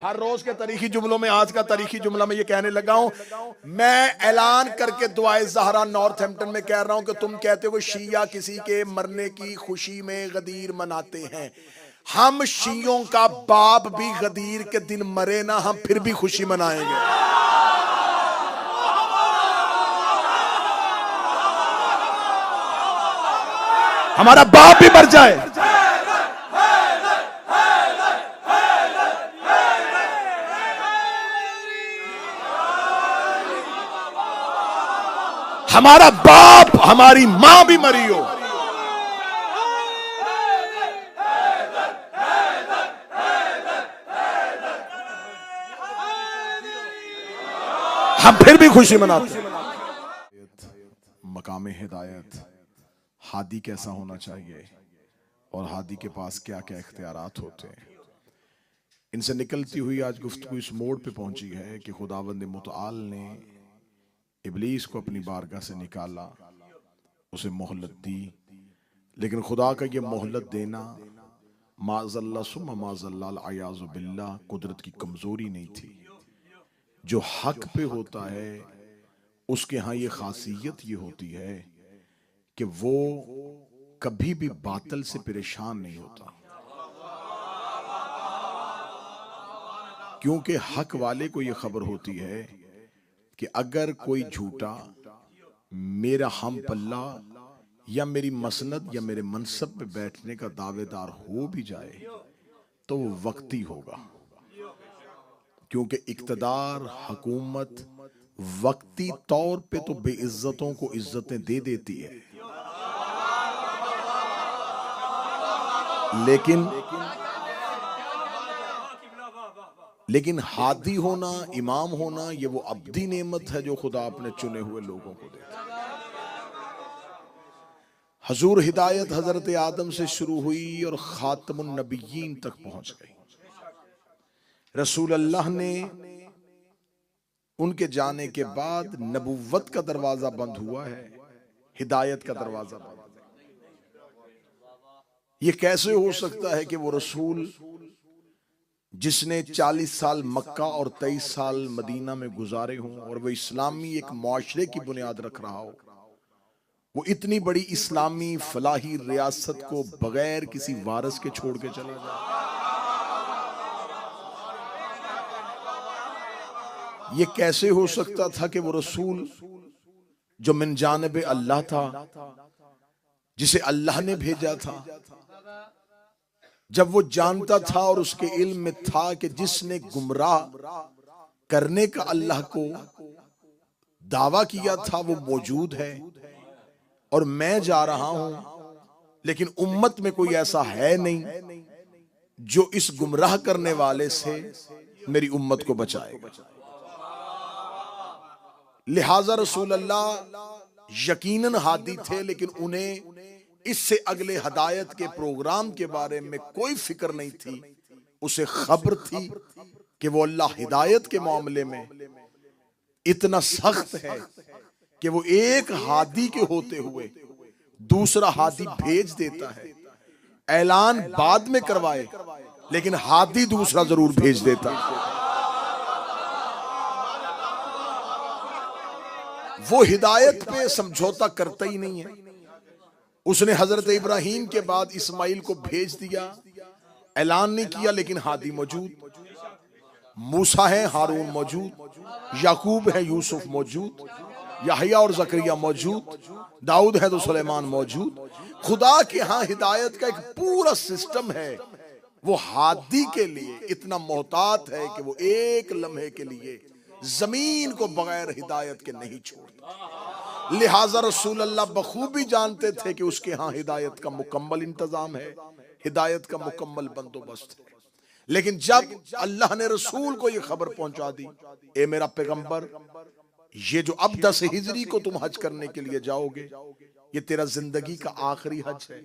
हर रोज के तारीखी जुमलों में आज का तारीखी जुमला मैं ये कहने लगा हूं, मैं ऐलान करके दुआए ज़हरा नॉर्थहैम्पटन में कह रहा हूं कि तुम कहते हो शिया किसी के मरने की खुशी में गदीर मनाते हैं। हम शियों का बाप भी गदीर के दिन मरे ना, हम फिर भी खुशी मनाएंगे। हमारा बाप भी मर जाए, हमारा बाप हमारी मां भी मरी हो, हम फिर भी खुशी मनाते हैं। मकाम हिदायत, हादी कैसा होना चाहिए और हादी के पास क्या क्या इख्तियारात होते हैं, इनसे निकलती हुई आज गुफ्तगू इस मोड़ पे पहुंची है कि खुदावंद मुतआल ने इब्लीस को अपनी बारगाह से निकाला, उसे मोहलत दी, लेकिन खुदा का ये मोहलत देना माज़ल्ला सुम्मा माज़ल्ला अयाज़ु बिल्लाह कुदरत की कमजोरी नहीं थी। जो हक पे होता है उसके यहाँ ये खासियत ये होती है कि वो कभी भी बातिल से परेशान नहीं होता, क्योंकि हक वाले को ये खबर होती है कि अगर कोई झूठा मेरा हम पल्ला या मेरी मसनद या मेरे मनसब पे बैठने का दावेदार हो भी जाए तो वो वक्ती होगा, क्योंकि इक्तदार हुकूमत वक्ती तौर पे तो बेइज्जतों को इज्जतें दे देती है, लेकिन हादी होना, इमाम होना, ये वो अब्दी नेमत है जो खुदा अपने चुने हुए लोगों को देता है। हजूर हिदायत हजरत आदम से शुरू हुई और खातमुन नबिय्यीन तक पहुंच गई। रसूल अल्लाह ने उनके जाने के बाद नबुव्वत का दरवाजा बंद हुआ है, हिदायत का दरवाजा बंद है। ये कैसे हो सकता है कि वो रसूल जिसने 40 साल मक्का और 23 साल मदीना में गुजारे हों और वो इस्लामी एक मुआशरे की बुनियाद रख रहा हो, वो इतनी बड़ी इस्लामी फलाही रियासत को बगैर किसी वारिस के छोड़ के चला जाए? ये कैसे हो सकता था कि वो रसूल जो मिन जानिब अल्लाह था, जिसे अल्लाह ने भेजा था, जब वो जानता था और उसके इल्म में था कि जिसने गुमराह करने का अल्लाह को दावा किया था वो मौजूद है और मैं जा रहा हूं, लेकिन उम्मत में कोई ऐसा है नहीं जो इस गुमराह करने वाले से मेरी उम्मत को बचाएगा। लिहाजा रसूल अल्लाह यकीनन हादी थे, लेकिन उन्हें इससे अगले हदायत के प्रोग्राम के बारे में कोई फिक्र नहीं थी। उसे खबर थी कि वो अल्लाह हिदायत के मामले में इतना सख्त है कि वो एक हादी के होते हुए दूसरा हादी भेज देता है, ऐलान बाद में करवाए लेकिन हादी दूसरा जरूर भेज देता है। वो हिदायत पे समझौता करता ही नहीं है। उसने हजरत इब्राहीम के बाद इस्माइल को भेज दिया, ऐलान नहीं किया, लेकिन हादी मौजूद, मूसा है, हारून मौजूद, याकूब है, यूसुफ मौजूद, याहिया और जकरिया मौजूद, दाऊद है तो सुलेमान मौजूद। खुदा के यहाँ हिदायत का एक पूरा सिस्टम है। वो हादी के लिए इतना मोहतात है कि वो एक लम्हे के लिए जमीन को बगैर हिदायत के नहीं छोड़ता। लिहाजा रसूल अल्लाह बखूबी जानते थे कि उसके यहाँ हिदायत का मुकम्मल इंतजाम है, हिदायत का मुकम्मल बंदोबस्त है। लेकिन जब अल्लाह ने रसूल को यह खबर पहुंचा दी, ए मेरा पैगंबर, ये जो अब 10 हिजरी को तुम हज करने के लिए जाओगे, ये तेरा जिंदगी का आखिरी हज है,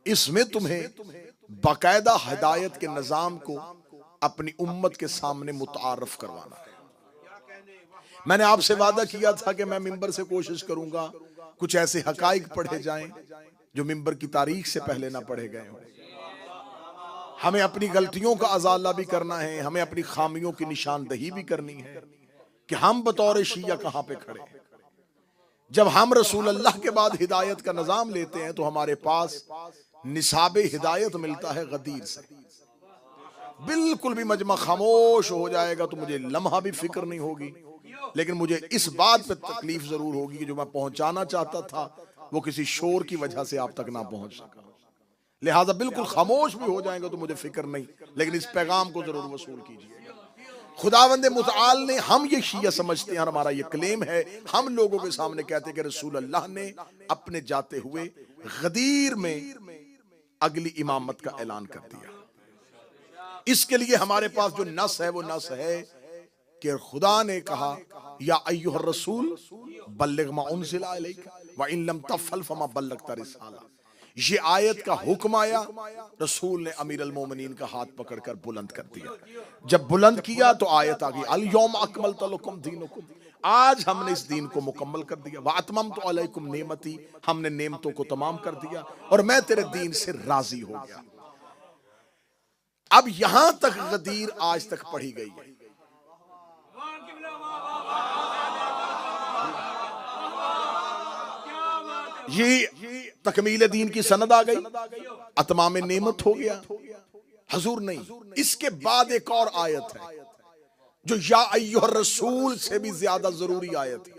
इसमें तुम्हें बाकायदा हिदायत के निजाम को अपनी उम्मत के सामने मुतारफ करवाना है। मैंने आपसे वादा किया था कि मैं मिंबर से कोशिश करूंगा कुछ ऐसे हकाइक पढ़े जाएं जो मिंबर की तारीख से पहले ना पढ़े गए हों। हमें अपनी गलतियों का अजाला भी करना है, हमें अपनी खामियों की निशानदही भी करनी है कि हम बतौर शिया कहां पे खड़े हैं। जब हम रसूल अल्लाह के बाद हिदायत का निजाम लेते हैं तो हमारे पास निसाबे हिदायत मिलता है गदीर से। बिल्कुल भी मजमा खामोश हो जाएगा तो मुझे लम्हा भी फिक्र नहीं होगी, लेकिन मुझे इस बात पे तकलीफ जरूर होगी कि जो मैं पहुंचाना चाहता था वो किसी शोर की वजह से आप तक ना पहुंच सका। लिहाजा बिल्कुल खामोश भी हो जाएंगे तो मुझे फिक्र नहीं, लेकिन इस पैगाम को जरूर वसूल कीजिएगा। खुदावंद मुतआल ने, हम ये शिया समझते हैं, हमारा ये क्लेम है, हम लोगों के सामने कहते हैं कि रसूल अल्लाह ने अपने जाते हुए गदीर में अगली इमामत का ऐलान कर दिया। इसके लिए हमारे पास जो नस है वो नस है कि खुदा ने कहा या अय्युहर रसूल बल्लिग मा उनज़िला इलैका व इन लम तफ़अल फमा बल्लगता रिसाला। ये आयत का हुक्म आया, रसूल ने अमीर अल मोमिनीन का हाथ पकड़कर बुलंद कर दिया। जब बुलंद किया तो आयत आ गई अल यौम अकमलतु लकुम दीनकुम, आज हमने इस दीन को मुकम्मल कर दिया। व अतममतु अलैकुम नेमती, हमने नेमतों को तमाम कर दिया और मैं तेरे दीन से राजी हो गया। अब यहां तक गदीर आज तक पढ़ी गई है। ये तकमील दीन की सनद आ गई, अतमाम नेमत हो गया। हजूर नहीं, इसके बाद एक और आयत है जो या अय्युहर रसूल से भी ज्यादा जरूरी आयत है।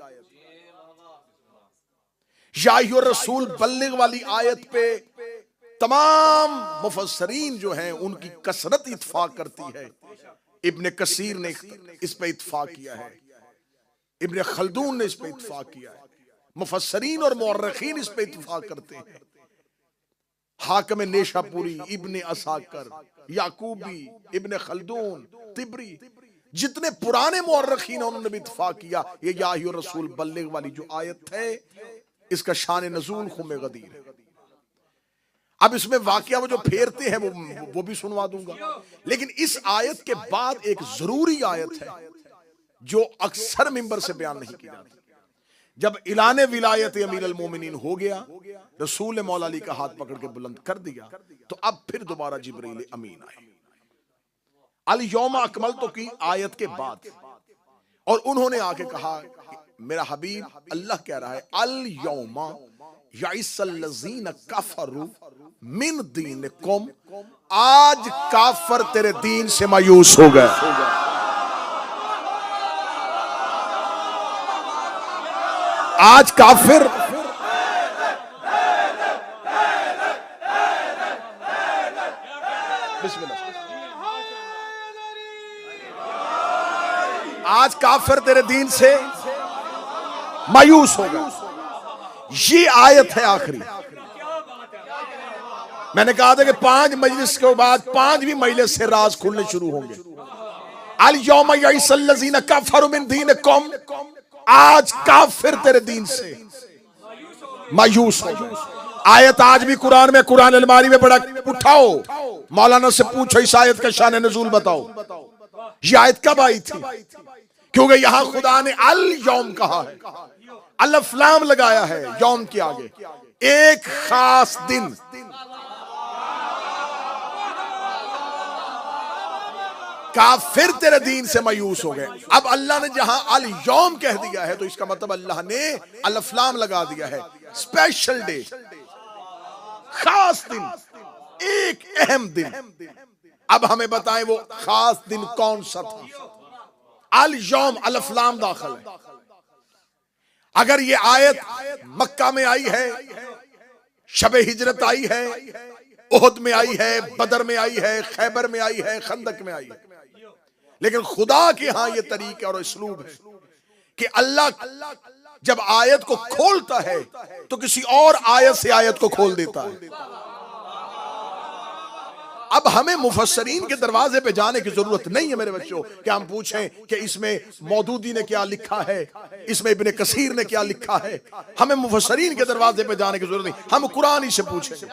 या अय्युहर रसूल बल्लिग वाली आयत पे तमाम मुफस्सरीन जो हैं उनकी कसरत इत्फाक करती है। इब्ने कसीर ने इस पे इत्फाक किया है, इब्ने खल्दून ने इस पे इत्फाक किया है, मुफस्सरीन और मुअर्रिखीन इस पे इत्फाक करते हैं। हाकिम नेशापुरी, इब्ने असाकर, याकूबी, इब्ने खल्दून, तिबरी, जितने पुराने मुअर्रिखीन हैं उन्होंने भी इत्फाक किया ये या अय्युहर रसूल बल्लिग वाली जो आयत है इसका शान नज़ूल खुम गदीर है। अब इसमें वाकया वो जो फेरते हैं वो भी सुनवा दूंगा, लेकिन इस आयत के बाद एक जरूरी आयत है जो अक्सर मिंबर से बयान नहीं की जाती। जब इलाने विलायत अमीर अल मोमिनीन हो गया, रसूल मौला अली का हाथ पकड़ के बुलंद कर दिया, तो अब फिर दोबारा जिब्रील अमीन आए अल यौम अकमलतु की आयत के बाद, और उन्होंने आके कहा मेरा हबीब अल्लाह कह रहा है अल यौमा याइसल्लज़ीना कफरू मिन दीनिकुम, आज काफर तेरे दीन से मायूस हो गए। आज काफिर आज काफिर तेरे दीन से मायूस हो गए। ये आयत है आखिरी। मैंने कहा था कि 5 मजलिस के बाद 5वीं मजलिस से राज खुलने शुरू होंगे। अल यौमा याइसल्लज़ीना कफरू मिन दीनिकुम, आज काफिर तेरे दीन से मायूस हो गए। आयत आज भी कुरान में, कुरान अलमारी में बड़ा उठाओ, मौलाना से पूछो इस आयत का शान नज़ूल बताओ। ये आयत कब आई थी? क्योंकि यहां खुदा ने अल यौम कहा है, अलिफ लाम लगाया है यौम के आगे, एक खास दिन। काफिर तेरे दीन से मायूस हो गए। अब अल्लाह ने जहां अल यौम कह दिया है तो इसका मतलब अल्लाह ने अलिफ लाम लगा दिया है, स्पेशल डे, खास दिन, एक अहम दिन। अब हमें बताएं वो खास दिन कौन सा था? अल यौम अलिफ लाम दाखिल है। अगर ये आयत मक्का में आई है, शबे हिजरत आई है, उहद में आई है, बदर में आई है, खैबर में आई है, खंदक में आई है, लेकिन खुदा के यहां ये तरीका और इसलूब है कि अल्लाह जब आयत को खोलता है तो किसी और आयत से आयत को खोल देता है। अब हमें मुफस्सरीन के दरवाजे पे जाने की जरूरत नहीं है मेरे बच्चों कि हम पूछें कि इसमें मौदूदी ने क्या लिखा है, इसमें इब्ने कसीर ने क्या लिखा है। हमें मुफस्सरीन के दरवाजे पे जाने की जरूरत नहीं, हम कुरान ही से पूछेंगे।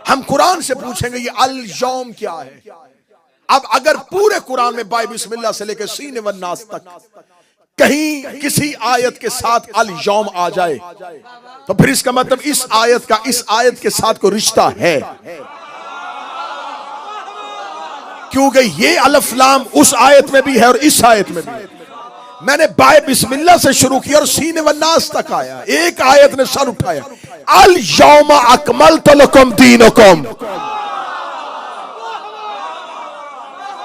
हम कुरान से पूछेंगे ये अल यौम क्या है। अब अगर पूरे कुरान में बाय बिस्मिल्लाह से लेकर सीने वन नास तक कहीं किसी आयत के साथ अल यौम आ जाए तो फिर इसका मतलब इस आयत का इस आयत के साथ कोई रिश्ता है। क्योंकि ये अलफ लाम उस आयत में भी है और इस आयत में भी है। मैंने बाय बिस्मिल्लाह से शुरू किया और सीने व नास तक आया, एक आयत ने सर उठाया, अल यौमा अकमलतु लकुम दीनकुम।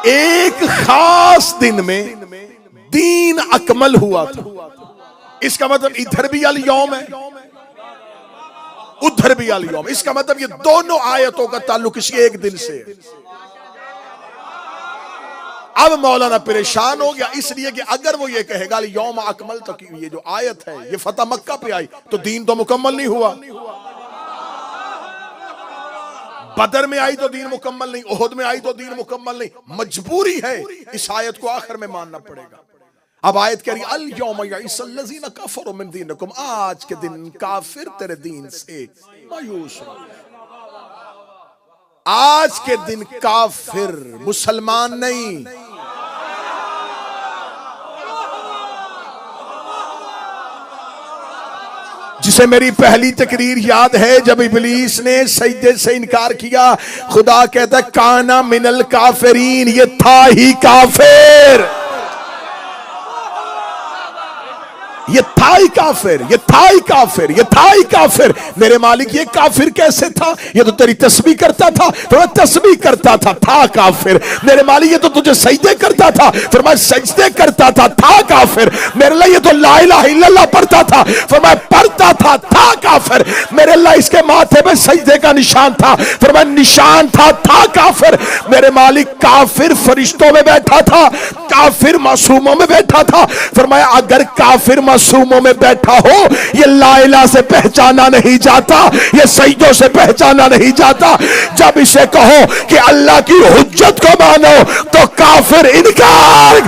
एक खास दिन में दीन अकमल हुआ था। इसका मतलब इधर भी अल यौम है, उधर भी अल यौम। इसका मतलब ये दोनों आयतों का ताल्लुक इसी एक दिन से है। अब मौलाना परेशान हो गया, इसलिए कि अगर वो ये कहेगा यौम अकमल तक, ये जो आयत है ये फतह मक्का पे आई, तो दीन तो मुकम्मल नहीं हुआ। बदर में आई तो दीन मुकम्मल नहीं, ओहद में आई तो दीन मुकम्मल नहीं। मजबूरी है इस आयत को आखिर में मानना पड़ेगा। अब आयत कह रही अल यौम यइसल्लज़ीना कफरू मिन दीनिकुम, आज के दिन काफिर तेरे दीन से मायूस हो। आज के दिन काफिर, मुसलमान नहीं। जिसे मेरी पहली तकरीर याद है, जब इब्लीस ने सजदे से इनकार किया, खुदा कहता है काना मिनल काफिरीन, ये था ही काफिर, ये था ही काफिर, ये था ही काफिर, ये था ही काफिर। मेरे मालिक ये काफिर कैसे था? ये तो तेरी तस्बीह करता था, तो मैं तस्बीह करता था काफिर। मेरे मालिक ये तो तुझे सजदे करता था, फिर मैं सजदे करता था काफिर। मेरे लिए ये तो ला इलाहा इल्लल्लाह पढ़ता था, फिर मैं पढ़ता था काफिर। मेरे अल्लाह इसके माथे पे सजदे का निशान था, फिर मैं निशान था काफिर। मेरे मालिक काफिर फरिश्तों में बैठा था, काफिर मासूमों में बैठा था। फिर मैं अगर काफिर मासूमों में बैठा हो, ये ला इलाहा से पहचाना नहीं जाता, ये सजदों से पहचाना नहीं जाता। जब इसे कहो कि अल्लाह की हुज्जत को मानो, तो काफिर इनकार।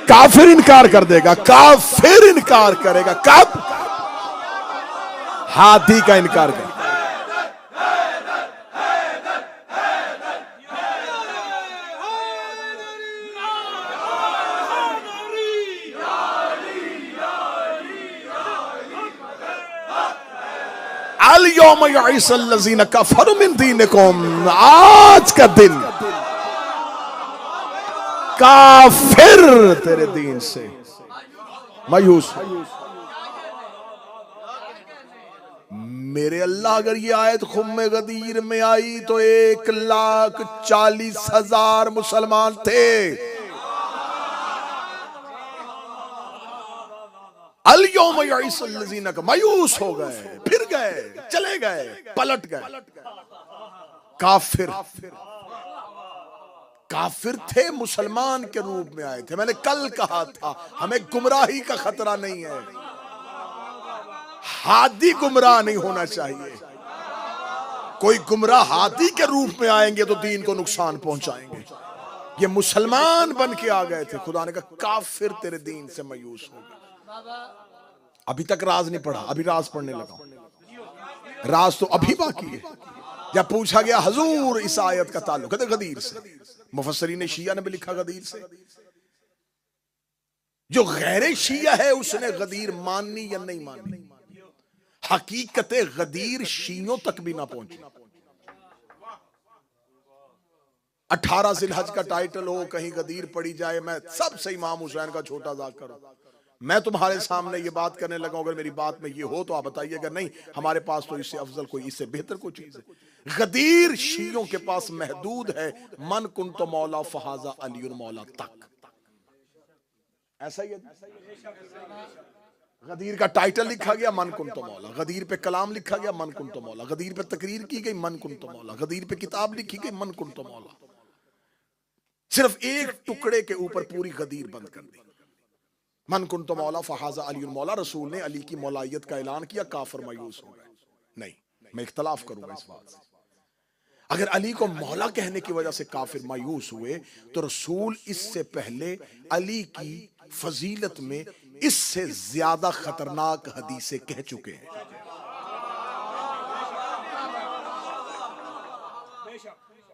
काफिर इनकार कर देगा, काफिर इनकार करेगा। कब? हाथी का इनकार कर। अल यौम यइसल्लज़ीना कफरू मिन दीनिकुम, आज का दिन काफिर तेरे दीन से मायूस। मेरे अल्लाह, अगर ये आयत खुम्मे गदीर में आई तो 1,40,000 मुसलमान थे। अल यौम यइसल्लज़ीना का मायूस हो गए, फिर गए, चले गए, पलट गए। काफिर काफिर थे, मुसलमान के रूप में आए थे। मैंने कल कहा था हमें गुमराही का खतरा नहीं है, हादी गुमराह नहीं होना चाहिए। कोई गुमराह हादी के रूप में आएंगे तो दीन को नुकसान पहुंचाएंगे। ये मुसलमान बन के आ गए थे, खुदा ने कहा काफिर तेरे दीन से मायूस हो गए। अभी तक राज नहीं पढ़ा, अभी राज पढ़ने लगा। राज तो अभी बाकी है। जब पूछा गया हजूर इस आयत का ताल्लुक है गदीर से, मुफस्सरीन शिया ने भी लिखा गदीर से। जो गैर शिया है उसने गदीर माननी या नहीं माननी, हकीकत गदीर शियों तक भी ना पहुंची। 18 जिलहज का टाइटल हो, कहीं गदीर पड़ी जाए, मैं सबसे इमाम हुसैन का छोटा जाकर हूं। मैं तुम्हारे सामने ये बात करने लगा, अगर मेरी बात में ये हो तो आप बताइए, अगर नहीं हमारे पास तो इससे अफजल कोई, इससे बेहतर कोई चीज है। गदीर शियों के पास महदूद है, मन कुन तो मौला फहाजा अली मौला तक, ऐसा ही है। गदीर का टाइटल लिखा गया मन कुन तो मौला, गदीर पे कलाम लिखा गया मन कुन तो मौला, गदीर पे तकरीर की गई मन कुन तो मौला, गदीर पे किताब लिखी गई मन कुन तो मौला। सिर्फ एक टुकड़े के ऊपर पूरी गदीर बंद कर दी। मन कुन तो मौला फहाजा अली मौला, रसूल ने अली की मौलायत का ऐलान किया, काफिर मायूस हो गए। नहीं, मैं इख्तलाफ करूंगा इस बात से। अगर अली को मौला कहने की वजह से काफिर मायूस हुए, तो रसूल इससे पहले अली की फजीलत में इससे ज्यादा खतरनाक हदीसें कह चुके हैं।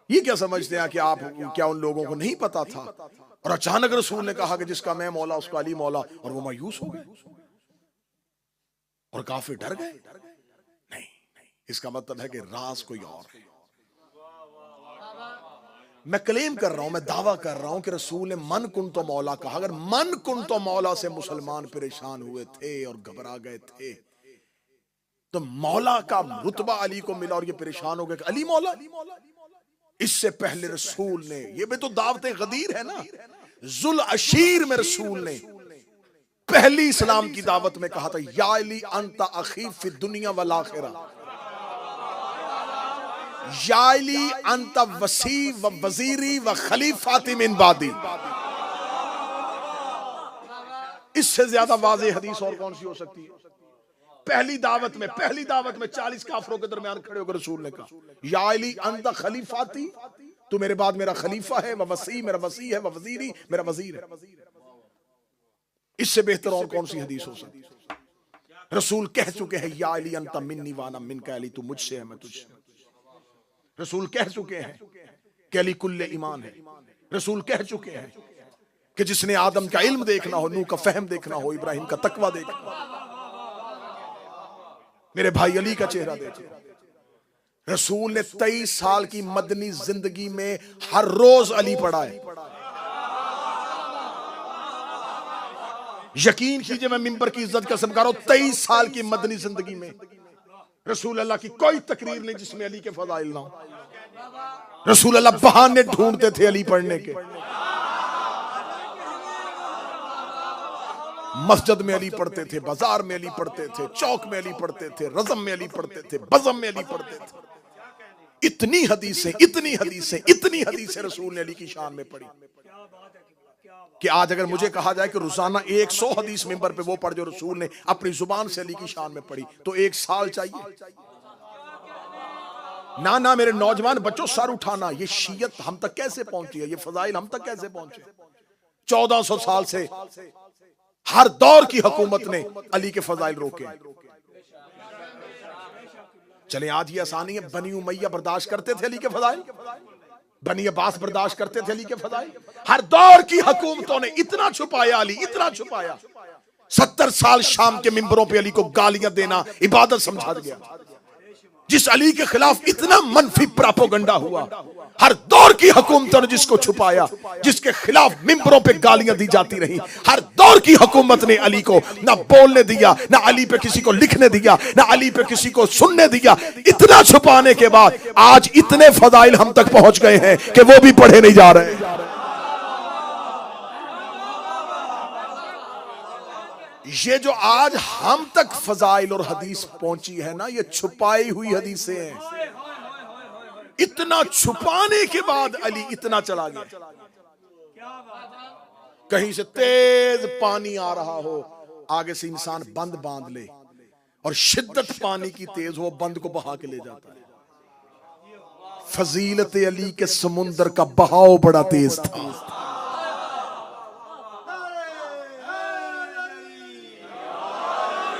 ये क्या समझते हैं कि आप, क्या उन लोगों को नहीं पता था और अचानक रसूल ने कहा कि जिसका मैं मौला उसका अली मौला, और वो मायूस हो गए और काफिर डर गए। नहीं, इसका मतलब है कि राज कोई और है। मैं क्लेम कर रहा हूं, मैं दावा कर रहा हूं कि रसूल ने मन कुन तो मौला कहा। अगर मन कुन तो मौला से मुसलमान परेशान हुए थे और घबरा गए थे, तो मौला का रुतबा अली को मिला और ये परेशान हो गए कि अली मौला। इससे पहले रसूल ने, ये भी तो दावत गदीर है ना, जुल अशीर में रसूल ने पहली इस्लाम की दावत में कहा था, या अली अंता अखी फी दुनिया वल आखिरा, या अली अंता वसी व वजीरी व खलीफाती मिन बादी। इससे ज्यादा वाज़ेह हदीस और कौन सी हो सकती है? पहली दावत में 40 काफरों के दरमियान खड़े होकर रसूल ने कहा, या अली अंता खलीफाती, तू मेरे बाद मेरा खलीफा है, व वसी मेरा वसी है, व वजीरी मेरा वजीर है। इससे बेहतर और कौन सी हदीस हो सकती है? रसूल कह चुके हैं, या अली अंता मिन्नी वाना मिनका, अली तू मुझसे है मैं तुझसे। रसूल कह चुके हैं कि अली कुल्ले ईमान है। रसूल कह चुके हैं कि जिसने आदम का इल्म देखना हो, नूह का फहम देखना हो, इब्राहिम का तकवा देखना हो, मेरे भाई अली का चेहरा देखे। रसूल ने 23 साल की मदनी जिंदगी में हर रोज अली पढ़ा है। यकीन कीजिए, मैं मिंबर की इज्जत का समझा रहा हूं, 23 साल की मदनी जिंदगी में रसूल अल्लाह की कोई तकरीर नहीं जिसमें अली के फजाइल ना हो। रसूल अल्लाह बहाने ढूंढते थे अली पढ़ने के। मस्जिद में अली पढ़ते थे, बाजार में अली पढ़ते थे, चौक में अली पढ़ते थे, रज़म में अली पढ़ते थे, बज़म में अली पढ़ते थे। इतनी हदीसें रसूल ने अली की शान में पढ़ी कि आज अगर मुझे कहा जाए कि रोजाना 100 हदीस मिंबर पे वो पढ़ जो रसूल ने अपनी जुबान से अली की शान में पढ़ी, तो 1 साल चाहिए। ना मेरे नौजवान बच्चों, सर उठाना, ये शीयत हम तक कैसे पहुंची है, ये फजाइल हम तक कैसे पहुंचे? 1400 साल से हर दौर की हुकूमत ने अली के फजाइल रोके। चले आज ये आसानी है, बनी उमैया बर्दाश्त करते थे अली के फजाइल, बनी अब्बास बर्दाश्त करते थे अली के फजाइल। हर दौर की हुकूमतों ने इतना छुपाया अली, इतना छुपाया। 70 साल शाम के मिंबरों पे अली को गालियां देना इबादत समझा गया। जिस अली के खिलाफ इतना मनफी प्रोपेगेंडा हुआ, हर दौर की हुकूमतों ने जिसको छुपाया, जिसके खिलाफ मिंबरों पे गालियां दी जाती रही, हर दौर की हुकूमत ने अली को ना बोलने दिया, ना अली पे किसी को लिखने दिया, ना अली पे किसी को सुनने दिया। इतना छुपाने के बाद आज इतने फजाइल हम तक पहुंच गए हैं कि वो भी पढ़े नहीं जा रहे। ये जो आज हम तक फजाइल और हदीस पहुंची है ना, ये छुपाई हुई हदीसें हैं। इतना छुपाने के बाद अली इतना चला गया। कहीं से तेज पानी आ रहा हो, आगे से इंसान बंद बांध ले और शिद्दत पानी की तेज हो, बंद को बहा के ले जाता है। फजीलत अली के समुंदर का बहाव बड़ा तेज था।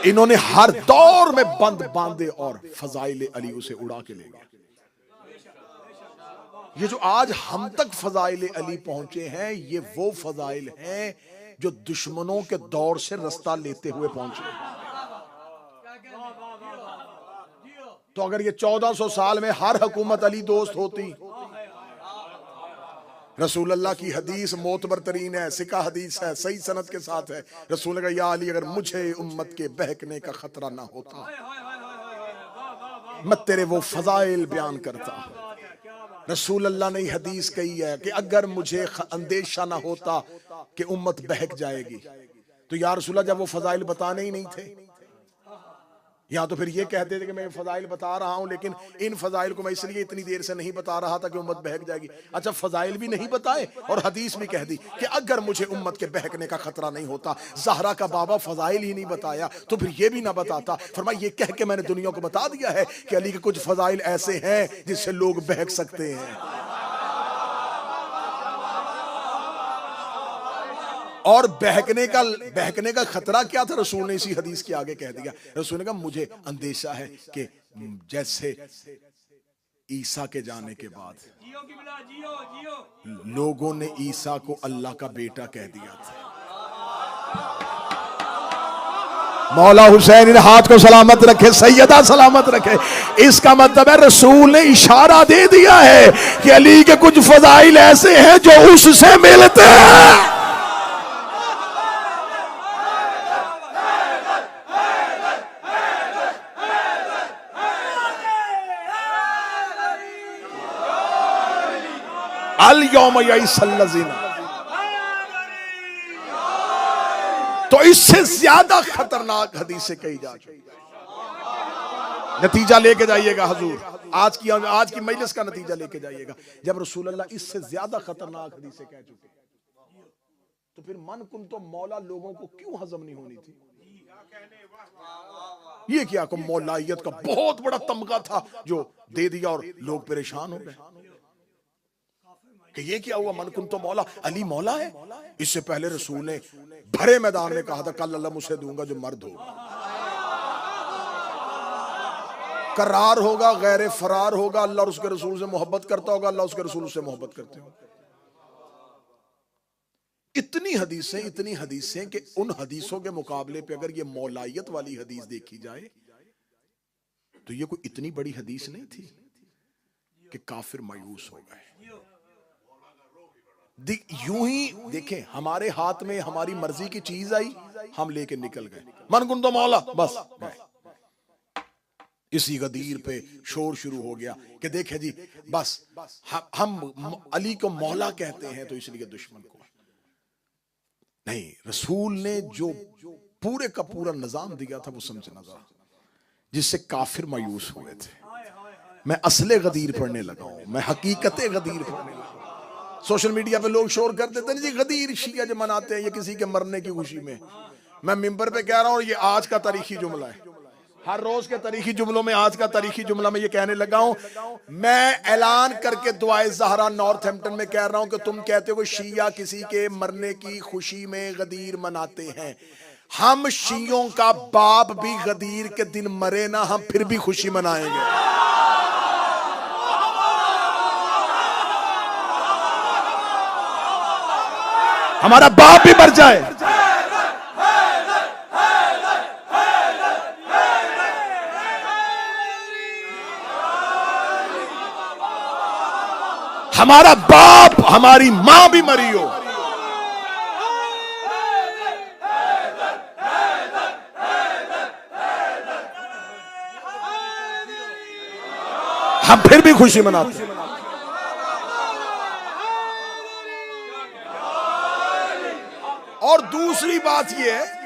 इन्होंने हर दौर में बंद बांधे और फजाइल अली उसे उड़ा के ले गए। ये जो आज हम तक फजाइल अली पहुंचे हैं, ये वो फजाइल हैं जो दुश्मनों के दौर से रास्ता लेते हुए पहुंचे। तो अगर ये 1400 साल में हर हुकूमत अली दोस्त होती, रसूल अल्लाह की हदीस मोतबर तरीन है, सिका हदीस है, सही सनद के साथ है। रसूल ने कहा, या अली अगर मुझे उम्मत के बहकने का खतरा ना होता, मैं तेरे वो फजाइल बयान करता। रसूल अल्लाह ने हदीस कही है कि अगर मुझे अंदेशा ना होता कि उम्मत बहक जाएगी, तो या रसूल अल्लाह जब वो फजाइल बताने ही नहीं थे, या तो फिर ये कहते थे कि मैं फजाइल बता रहा हूं, लेकिन इन फजाइल को मैं इसलिए इतनी देर से नहीं बता रहा था कि उम्मत बहक जाएगी। अच्छा, फजाइल भी नहीं बताए और हदीस भी कह दी कि अगर मुझे उम्मत के बहकने का खतरा नहीं होता। ज़हरा का बाबा फजाइल ही नहीं बताया तो फिर ये भी ना बताता। फरमाया, ये कह के मैंने दुनिया को बता दिया है कि अली के कुछ फजाइल ऐसे हैं जिससे लोग बहक सकते हैं। और बहकने का खतरा क्या था, रसूल ने इसी हदीस के आगे कह दिया। रसूल ने कहा, मुझे अंदेशा है कि जैसे ईसा के जाने के बाद लोगों ने ईसा को अल्लाह का बेटा कह दिया था। मौला हुसैन इन हाथ को सलामत रखे, सैयदा सलामत रखे। इसका मतलब है रसूल ने इशारा दे दिया है कि अली के कुछ फजाइल ऐसे हैं जो उससे मिलते हैं। अल यौम यईसल्लज़ीना, तो इससे ज्यादा खतरनाक हदीसें कही जा चुकी। नतीजा लेके जाइएगा हुजूर, आज की मजलिस का नतीजा लेके जाइएगा। जब रसूलुल्लाह इससे ज्यादा खतरनाक हदीसें कह चुके तो फिर मन कुन तो मौला लोगों को क्यों हजम नहीं होनी थी? ये क्या को मौलाइयत का बहुत बड़ा तमगा था जो दे दिया और लोग परेशान हो गए कि ये क्या हुआ, मन कुन तो मौला, अली मौला है। इससे पहले रसूल ने भरे मैदान में कहा था कल अल्लाह मुझसे दूंगा जो मर्द होगा, करार होगा, गैर फरार होगा, अल्लाह और उसके रसूल से मोहब्बत करता होगा, अल्लाह उसके रसूल से मोहब्बत करते हो। इतनी हदीसें कि उन हदीसों के मुकाबले पे अगर ये मौलायत वाली हदीस देखी जाए तो ये कोई इतनी बड़ी हदीस नहीं थी कि काफिर मायूस हो गए। यूं ही देखें, हमारे हाथ में हमारी मर्जी की चीज आई, हम लेके निकल गए, मन गुन तो मौला, बस गए। इसी गदीर पे शोर शुरू हो गया कि देखे जी बस हम अली को मौला कहते हैं तो इसलिए दुश्मन को नहीं। रसूल ने जो पूरे का पूरा निजाम दिया था वो समझना जरा, जिससे काफिर मायूस हुए थे। मैं असले गदीर पढ़ने लगा हूं, मैं हकीकते गदीर पढ़ने लगा हूं। सोशल मीडिया पे लोग शोर कर देते हैं जी गदीर शिया जो मनाते हैं ये किसी के मरने की खुशी में। मैं मिंबर पे कह रहा हूं ये आज का तारीखी जुमला है, हर रोज के तारीखी जुमलों में आज का तारीखी जुमला मैं ये कहने लगा हूं। मैं ऐलान करके दुआए ज़हरा नॉर्थहैम्पटन में कह रहा हूं कि तुम कहते हो कि शिया किसी के मरने की खुशी में गदीर मनाते हैं, हम शियों का बाप भी गदीर के दिन मरे ना, हम फिर भी खुशी मनाएंगे। हमारा बाप भी मर जाए, हमारा बाप हमारी मां भी मरी हो, हम फिर भी खुशी मनाते हैं। और दूसरी बात यह है,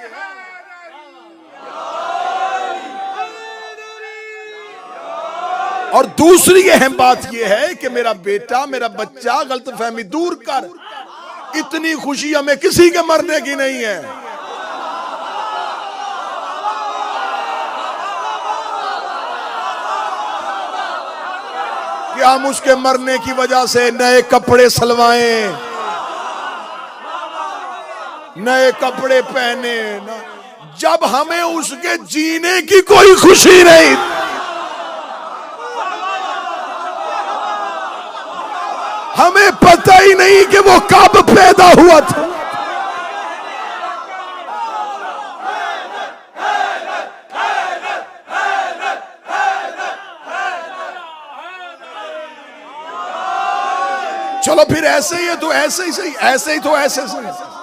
और दूसरी अहम बात यह है कि मेरा बेटा, मेरा बच्चा, गलतफहमी दूर कर, इतनी खुशी हमें किसी के मरने की नहीं है। कि हम उसके मरने की वजह से नए कपड़े सलवाएं, नए कपड़े पहने ना, जब हमें उसके जीने की कोई खुशी नहीं। हमें पता ही नहीं कि वो कब पैदा हुआ था। चलो फिर ऐसे ही है तो ऐसे ही सही, ऐसे ही तो ऐसे सही।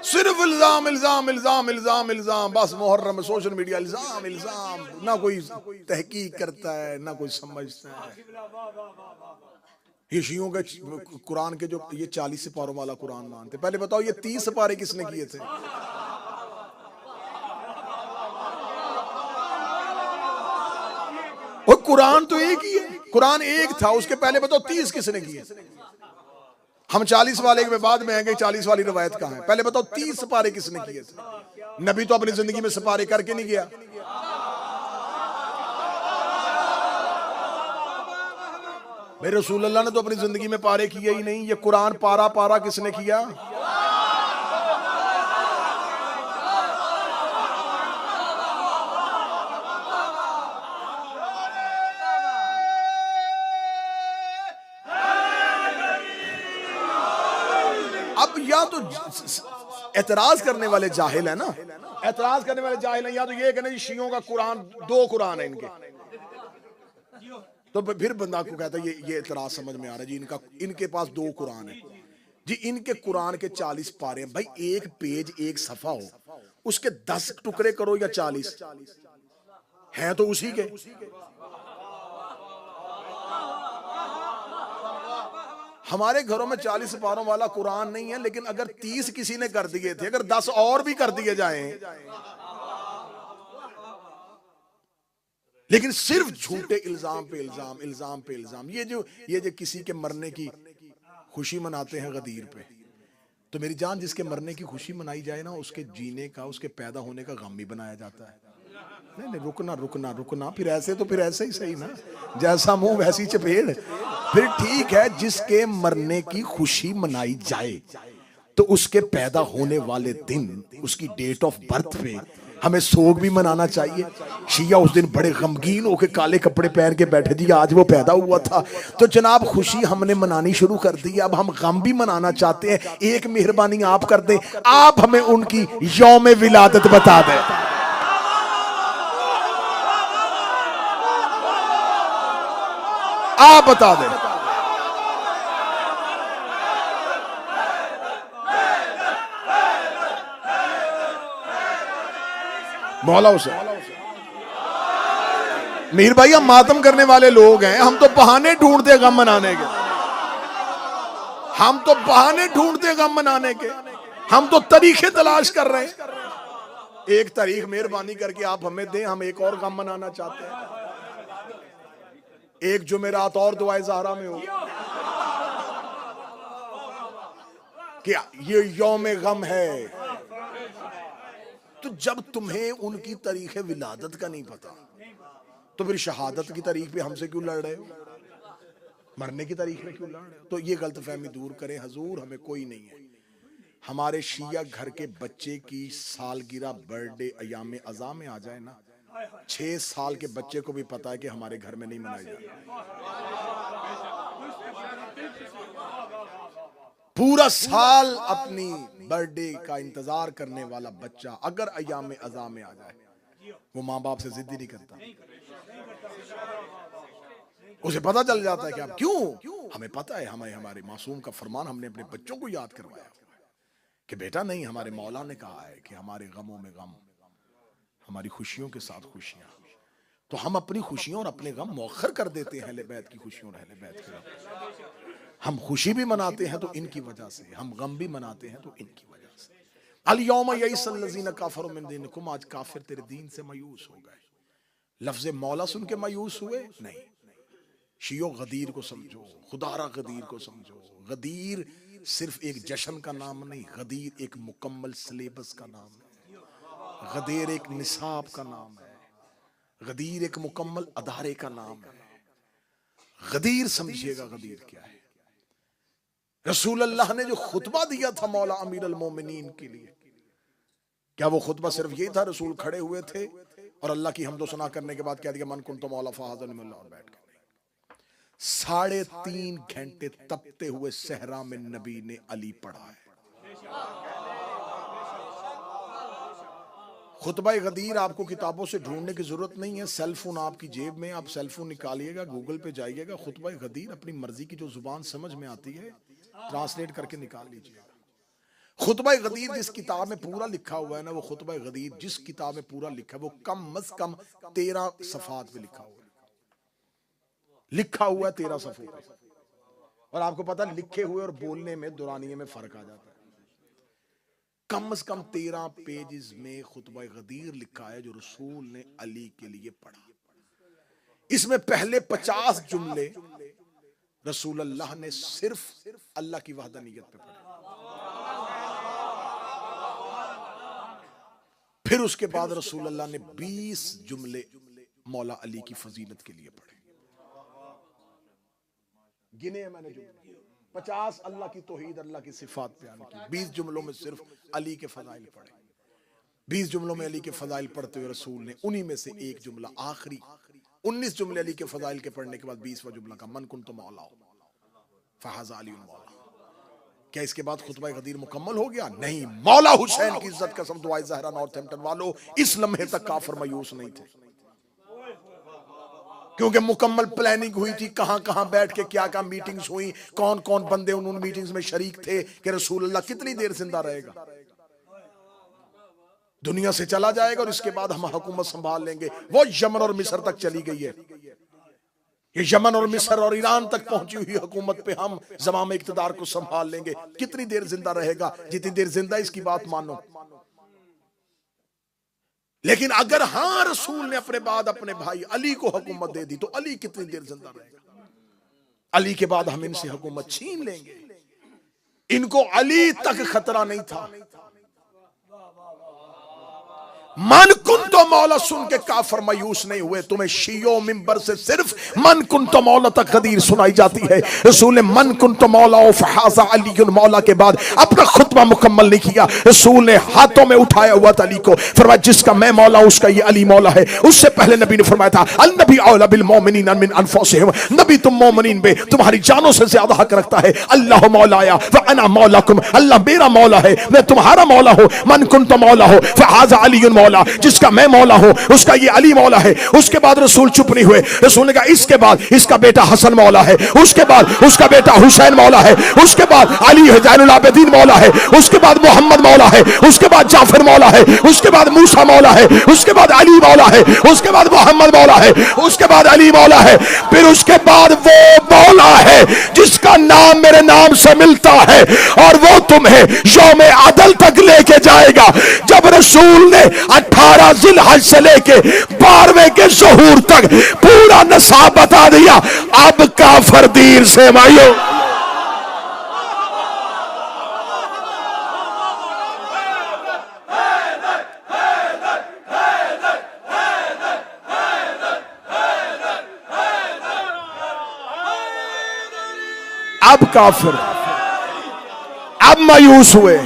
सिर्फ इल्जाम इल्जाम इल्जाम इल्जाम इल्जाम, बस मुहर्रम में सोशल मीडिया इल्जाम इल्जाम, ना कोई तहकीक करता है ना कोई समझता है। ये शियों के कुरान के जो ये 40 सिपारों वाला कुरान मानते, पहले बताओ ये 30 सिपारे किसने किए थे? वो कुरान तो एक ही है, कुरान एक था, उसके पहले बताओ 30 किसने किए? हम 40 वाले के बाद में आएंगे, 40 वाली रवायत कहां है? पहले बताओ 30 सिपारे किसने किए थे? नबी तो अपनी जिंदगी में सिपारे करके नहीं गया। भाई रसूल अल्लाह ने तो अपनी जिंदगी में पारे किए ही नहीं, ये कुरान पारा पारा किसने किया? अब या तो एतराज करने वाले जाहिल है ना, एतराज करने वाले जाहिल है, या तो ये कहना जी शियों का कुरान, दो कुरान है इनके, तो फिर बंदा को कहता है ये एतराज समझ में आ रहा है जी, इनके पास दो कुरान है जी, इनके कुरान के 40 पारे हैं। भाई एक पेज एक सफा हो, उसके 10 टुकड़े करो या 40 हैं तो उसी के। हमारे घरों में 40 पारों वाला कुरान नहीं है, लेकिन अगर 30 किसी ने कर दिए थे, अगर 10 और भी कर दिए जाएं, लेकिन सिर्फ झूठे इल्जाम पे इल्जाम, इल्जाम पे इल्जाम। ये जो किसी के मरने की खुशी मनाते हैं गदीर पे, तो मेरी जान जिसके मरने की खुशी मनाई जाए ना, उसके जीने का, उसके पैदा होने का गम भी बनाया जाता है। नहीं, रुकना रुकना रुकना, फिर ऐसे ही सही ना, जैसा मुंह वैसी चपेड़। फिर ठीक है, जिसके मरने की खुशी मनाई जाए तो उसके पैदा होने वाले दिन, उसकी डेट ऑफ बर्थ पे हमें सोग भी मनाना चाहिए। शिया उस दिन बड़े गमगीन होके काले कपड़े पहन के बैठे थे, आज वो पैदा हुआ था, तो जनाब खुशी हमने मनानी शुरू कर दी। अब हम गम भी मनाना चाहते हैं। एक मेहरबानी आप कर दें, आप हमें उनकी यौम विलादत बता दें। आप बता दें। मौला हुसैन मीर भाई, हम मातम करने वाले लोग हैं, हम तो बहाने ढूंढते गम मनाने के, हम तो बहाने ढूंढते गम मनाने के, हम तो तरीके तलाश कर रहे हैं। एक तारीख मेहरबानी करके आप हमें दें, हम एक और गम मनाना चाहते हैं। एक जुमेरात और दुआए ज़हरा में हो, क्या ये यौम गम है? तो जब तुम्हें उनकी तारीख विलादत का नहीं पता, तो फिर शहादत की तारीख पे हमसे क्यों लड़ रहे हो? मरने की तारीख में क्यों लड़ रहे हो? तो ये गलतफहमी दूर करें। हजूर हमें कोई नहीं है। हमारे शिया घर के बच्चे की सालगिरह, बर्थडे अयाम अज़ा में आ जाए ना, 6 साल के बच्चे को भी पता है कि हमारे घर में नहीं मनाई जाती। पूरा साल अपनी बर्थडे का इंतजार करने वाला बच्चा अगर अयाम अज़ा में आ जाए, वो माँ बाप से जिद ही नहीं करता। उसे पता चल जाता है कि अब क्यों, हमें पता है, हमें हमारे मासूम का फरमान हमने अपने बच्चों को याद करवाया कि बेटा नहीं, हमारे मौला ने कहा है कि हमारे गमों में गम, हमारी खुशियों के साथ खुशियां। तो हम अपनी खुशियों और अपने गम मौखर कर देते हैं अहले बैत की खुशियों और अहले बैत के गम। हम खुशी भी मनाते हैं तो इनकी वजह से, हम गम भी मनाते हैं तो इनकी वजह से। अल यौम यइसल्लज़ीना काफ़रू मिन दीनिकुम, आज काफिर तेरे दीन से मायूस हो गए। लफ्ज़ मौला सुन के मायूस हुए नहीं। शियो गदीर को समझो, खुदारा गदीर को समझो। गदीर सिर्फ एक जश्न का नाम नहीं, गदीर एक मुकम्मल सिलेबस का नाम है। गदीर एक निसाब का नाम है। गदीर एक मुकम्मल अदारे का नाम है। गदीर समझिएगा गदीर क्या है। रसूल अल्लाह ने जो खुतबा दिया था मौला अमीर अल मोमिनीन के लिए, क्या वो खुतबा सिर्फ यही था? रसूल खड़े हुए थे और अल्लाह की हम्दो सना करने के बाद कह दिया मन कुंतु मौला फहाज़न मिल्ला, और बैठ गए। 3.5 घंटे तपते हुए सहरा में नबी ने अली पढ़ा है। खुतबा गदीर आपको किताबों से ढूंढने की जरूरत नहीं है। सेलफोन आपकी जेब में, आप सेलफोन निकालिएगा, गूगल पे जाइएगा, खुतबा गदीर अपनी मर्जी की जो जुबान समझ में आती है ट्रांसलेट करके निकाल लीजिएगा। खुतबा गदीर जिस किताब में पूरा लिखा हुआ है ना, वो खुतबा गदीर जिस किताब में पूरा लिखा है वो कम अज कम 13 सफ़ात पे लिखा हुआ है। लिखा हुआ है 13 सफ़ों पे। और आपको पता है लिखे हुए और बोलने में, दुरानिये में फर्क आ जाता है। कम से कम 13 पेजेस में खुतबा गदीर लिखा है जो रसूल ने अली के लिए पढ़ा। इसमें पहले 50 जुमले रसूल अल्लाह ने सिर्फ अल्लाह की वहदानियत पे पढ़े। फिर उसके बाद रसूल अल्लाह ने 20 जुमले मौला अली की फजीलत के लिए पढ़े। गिने हैं मैंने जुमले, 50 अल्लाह की तौहीद, अल्लाह की सिफात बयान की। 20 जुमलों में सिर्फ अली के फजाइल पढ़े। 20 जुमलों में अली के फजाइल पढ़ते हुए रसूल ने उन्हीं में से एक जुमला आखिरी 19 जुमले अली के फजाइल के पढ़ने के बाद 20वां जुमला का मन कुन तो मौला फहाज़ा अली मौला। क्या इसके बाद खुतबा गदीर मुकम्मल हो गया? नहीं। मौला हुसैन की इज्जत कसम दुआए ज़हरा नॉर्थहैम्पटन वालों, इस लम्हे तक काफिर मायूस नहीं थे, क्योंकि मुकम्मल प्लानिंग हुई थी, कहां कहां बैठ के क्या क्या मीटिंग्स हुई, कौन कौन बंदे उन मीटिंग्स में शरीक थे कि रसूल अल्लाह कितनी देर जिंदा रहेगा, दुनिया से चला जाएगा और इसके बाद हम हुकूमत संभाल लेंगे। वो यमन और मिस्र तक चली गई है, ये यमन और मिस्र और ईरान तक पहुंची हुई हुकूमत पे हम ज़माम इक़्तिदार को संभाल लेंगे। कितनी देर जिंदा रहेगा? जितनी देर जिंदा इसकी बात मानो। लेकिन अगर हाँ रसूल ने अपने बाद अपने भाई अली को हुकूमत दे दी तो अली कितनी देर जिंदा रहेगा? अली के बाद हम इनसे हुकूमत छीन लेंगे। इनको अली तक खतरा नहीं था। मन कुन तो मौला सुन के काफर मायूस नहीं हुए। तुम्हें शियो मिंबर से सिर्फ मन कुन तो मौला तक गदीर सुनाई जाती है। रसूल ने मन कुन तो मौला फहाज़ा अली मौला के बाद अपना खुतबा मुकम्मल नहीं किया। रसूल ने हाथों में उठाया हुआ था अली को, फरमाया जिसका मैं मौला उसका ये अली मौला है। उससे पहले नबी ने फरमाया था अन नबी औला बिल मोमिनीन मिन अनफुसिहिम, नबी तुम मोमिनीन पे तुम्हारी जानों से ज्यादा हक रखता है। अल्लाह मौलाया व अना मौलाकुम, अल्लाह मेरा मौला है मैं तुम्हारा मौला हूं। मन कुन तो मौला हो फहाज़ा अली मौला, जिसका मैं मौला हूं उसका ये अली मौला है। उसके बाद रसूल चुप नहीं हुए। रसूल ने कहा इसके बाद इसका बेटा हसन मौला है, उसके बाद उसका बेटा हुसैन मौला है, उसके बाद अली ज़ैनुल आबिदीन मौला है, उसके बाद मोहम्मद मौला है, उसके बाद जाफर मौला है, उसके बाद मूसा मौला है, उसके बाद अली मौला है, उसके बाद मोहम्मद मौला है, उसके बाद अली मौला है। फिर उसके बाद वो मौला है जिसका नाम मेरे नाम से मिलता है और वो तुम्हें यौम अदल तक लेके जाएगा। जब रसूल ने 18 जिलहज से लेके 12वें के ज़ुहूर तक पूरा नसाब बता दिया, अब काफिर दीन से मायो। अब काफिर अब मायूस हुए।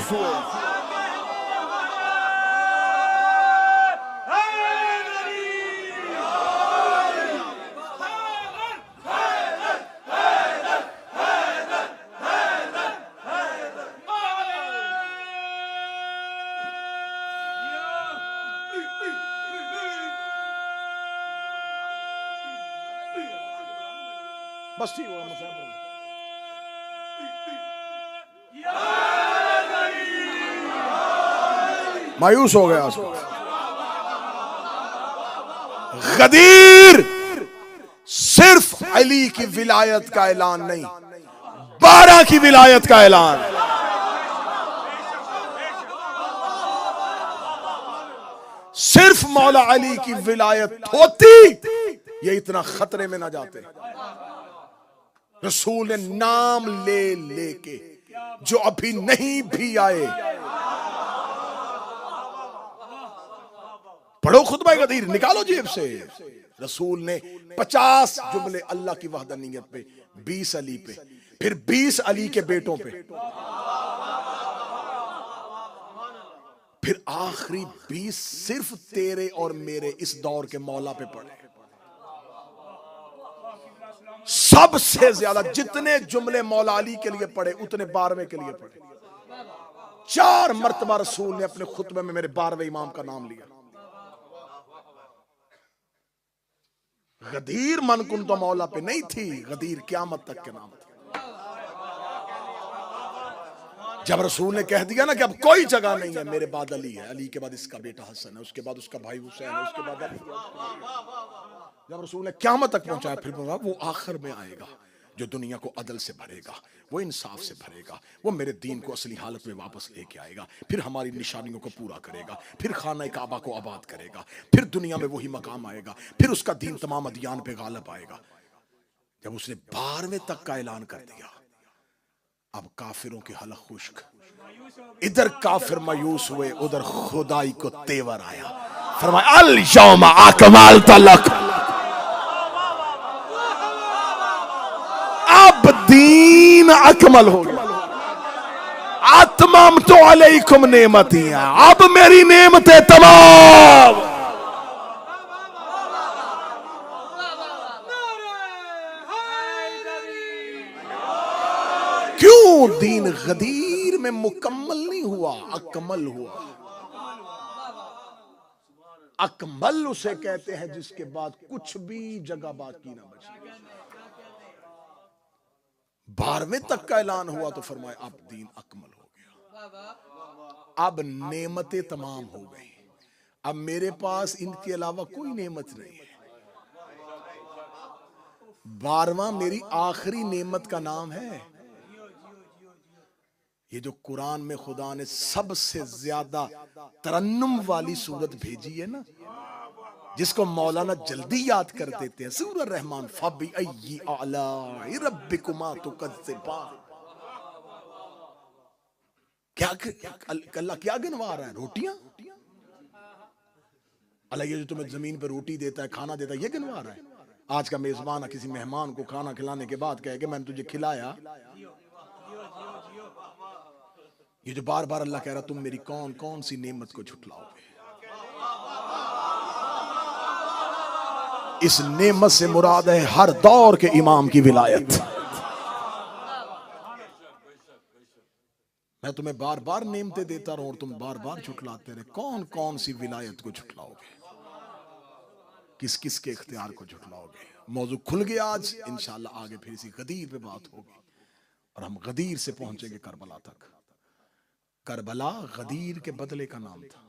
बस ठीक होगा मायूस हो गया। गदीर सिर्फ अली की विलायत का ऐलान नहीं, 12 की विलायत का ऐलान। सिर्फ मौला अली की विलायत होती ये इतना खतरे में ना जाते। रसूल ने नाम ले लेके जो अभी नहीं भी आए, पढ़ो खुतबा गदीर, निकालो जेब से। रसूल ने 50 जुमले अल्लाह की वहदानियत पे, 20 अली पे, फिर 20 अली के बेटों पे, फिर आखिरी 20 सिर्फ तेरे और मेरे इस दौर के मौला पे पढ़े। सबसे ज्यादा जितने जुमले मौला अली के लिए पढ़े उतने 12वें के लिए पढ़े। 4 मरतबा रसूल ने अपने खुतबे में मेरे 12वें इमाम का नाम लिया। गदीर मन कुन तो मौला पे नहीं थी, गदीर क़यामत तक के नाम था। जब रसूल ने कह दिया ना कि अब कोई जगह नहीं है, मेरे बाद अली है, अली के बाद इसका बेटा हसन है, उसके बाद उसका भाई हुसैन है, उसके बाद अली। जब रसूल ने क़यामत तक पहुंचाया, फिर बोला वो आखिर में आएगा जो दुनिया को अदल से भरेगा, वो इंसाफ से भरेगा, वो मेरे दीन को असली हालत में वापस लेके आएगा, फिर हमारी निशानियों को पूरा करेगा, फिर खाना काबा को आबाद करेगा, फिर दुनिया में वही मकाम आएगा, फिर उसका दीन तमाम अदियान पे गालिब आएगा। जब उसने 12वें तक का ऐलान कर दिया, अब काफिरों की हलक खुश्क, इधर काफिर मायूस हुए, उधर खुदाई को तेवर आया। फरमाया अल यौमा अकमलतु लक, अब अकमल हो गया। अतमम तो अलैकुम नेमतियां, अब मेरी नेमतें तमाम। क्यों दीन गदीर में मुकम्मल नहीं हुआ, अकमल हुआ। अकमल उसे कहते हैं जिसके बाद कुछ भी जगह बाकी ना बची। 12वें तक का ऐलान हुआ तो फरमाया अब दीन अकमल हो गया, अब नेमतें तमाम हो गई, अब मेरे पास इनके अलावा कोई नेमत नहीं है। 12वां मेरी आखिरी नेमत का नाम है। ये जो कुरान में खुदा ने सबसे ज्यादा तरन्नुम वाली सूरत भेजी है ना, जिसको मौलाना जल्दी याद कर देते हैं, सूरह रहमान, फबिअय्यि आलाइ रब्बिकुमा तुकज़्ज़िबान। क्या अल्लाह क्या गिनवा रहा है? रोटियां। अल्लाह ये जो तुम्हें जमीन पर रोटी देता है, खाना देता है, ये गिनवा रहा है। आज का मेजबान किसी मेहमान को खाना खिलाने के बाद कहे कि मैंने तुझे खिलाया। ये जो बार बार अल्लाह कह रहा तुम मेरी कौन कौन सी नेमत को झुटलाओगे, इस नेमत से मुराद है हर दौर के इमाम की विलायत। मैं तुम्हें बार बार नेमतें देता रहूं और तुम बार बार झुटलाते रहे, कौन कौन सी विलायत को झुटलाओगे, किस किस के इख्तियार को झुटलाओगे। मौजू खुल गया आज। इंशाअल्लाह आगे फिर इसी गदीर पे बात होगी और हम गदीर से पहुंचेंगे करबला तक। करबला गदीर के बदले का नाम था।